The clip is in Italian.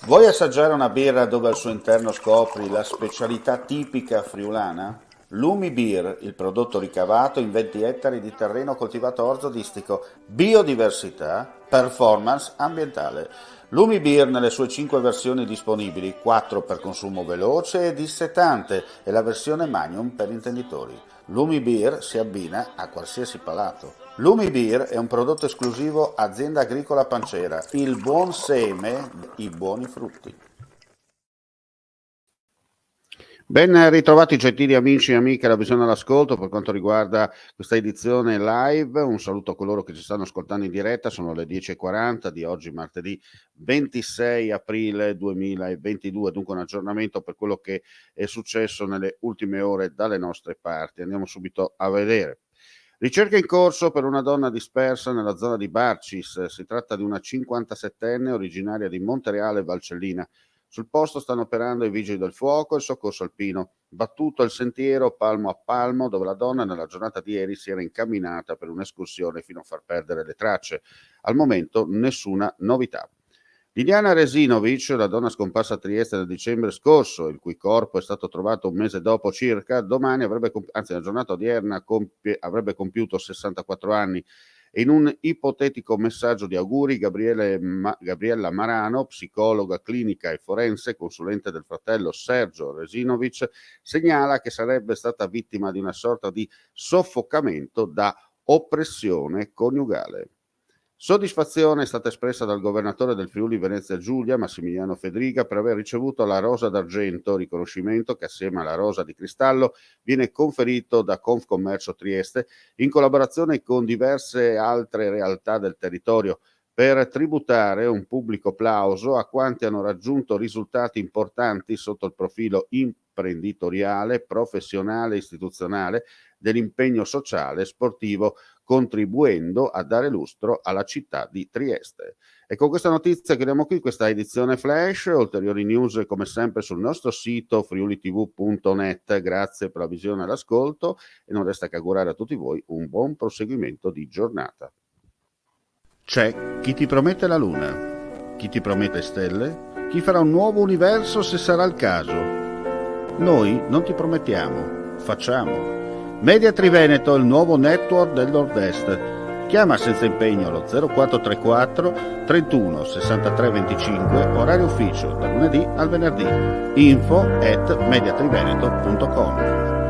Vuoi assaggiare una birra dove al suo interno scopri la specialità tipica friulana? Lumi Beer, il prodotto ricavato in 20 ettari di terreno coltivato orzodistico, biodiversità, performance ambientale. Lumi Beer nelle sue 5 versioni disponibili, 4 per consumo veloce e dissetante e la versione Magnum per intenditori. Lumi Beer si abbina a qualsiasi palato. Lumi Beer è un prodotto esclusivo Azienda Agricola Pancera, il buon seme, i buoni frutti. Ben ritrovati gentili amici e amiche alla visione all'ascolto per quanto riguarda questa edizione live. Un saluto a coloro che ci stanno ascoltando in diretta, sono le 10:40 di oggi, martedì 26 aprile 2022, dunque un aggiornamento per quello che è successo nelle ultime ore dalle nostre parti. Andiamo subito a vedere. Ricerca in corso per una donna dispersa nella zona di Barcis. Si tratta di una 57enne originaria di Montereale Valcellina. Sul posto stanno operando i vigili del fuoco e il soccorso alpino. Battuto il sentiero palmo a palmo dove la donna nella giornata di ieri si era incamminata per un'escursione fino a far perdere le tracce. Al momento nessuna novità. Liliana Resinovic, la donna scomparsa a Trieste nel dicembre scorso, il cui corpo è stato trovato un mese dopo circa, domani nella giornata odierna avrebbe compiuto 64 anni. E in un ipotetico messaggio di auguri, Gabriella Marano, psicologa clinica e forense, consulente del fratello Sergio Resinovic, segnala che sarebbe stata vittima di una sorta di soffocamento da oppressione coniugale. Soddisfazione è stata espressa dal governatore del Friuli Venezia Giulia, Massimiliano Fedriga, per aver ricevuto la Rosa d'Argento, riconoscimento che assieme alla Rosa di Cristallo viene conferito da Confcommercio Trieste in collaborazione con diverse altre realtà del territorio per tributare un pubblico plauso a quanti hanno raggiunto risultati importanti sotto il profilo imprenditoriale, professionale e istituzionale dell'impegno sociale e sportivo, contribuendo a dare lustro alla città di Trieste. E con questa notizia chiudiamo qui questa edizione flash. Ulteriori news come sempre sul nostro sito friulitv.net. Grazie per la visione e l'ascolto e non resta che augurare a tutti voi un buon proseguimento di giornata. C'è chi ti promette la luna, chi ti promette stelle, chi farà un nuovo universo se sarà il caso. Noi non ti promettiamo, facciamo. Media Triveneto, il nuovo network del Nord-Est. Chiama senza impegno allo 0434 31 63 25, orario ufficio, da lunedì al venerdì. info@mediatriveneto.com.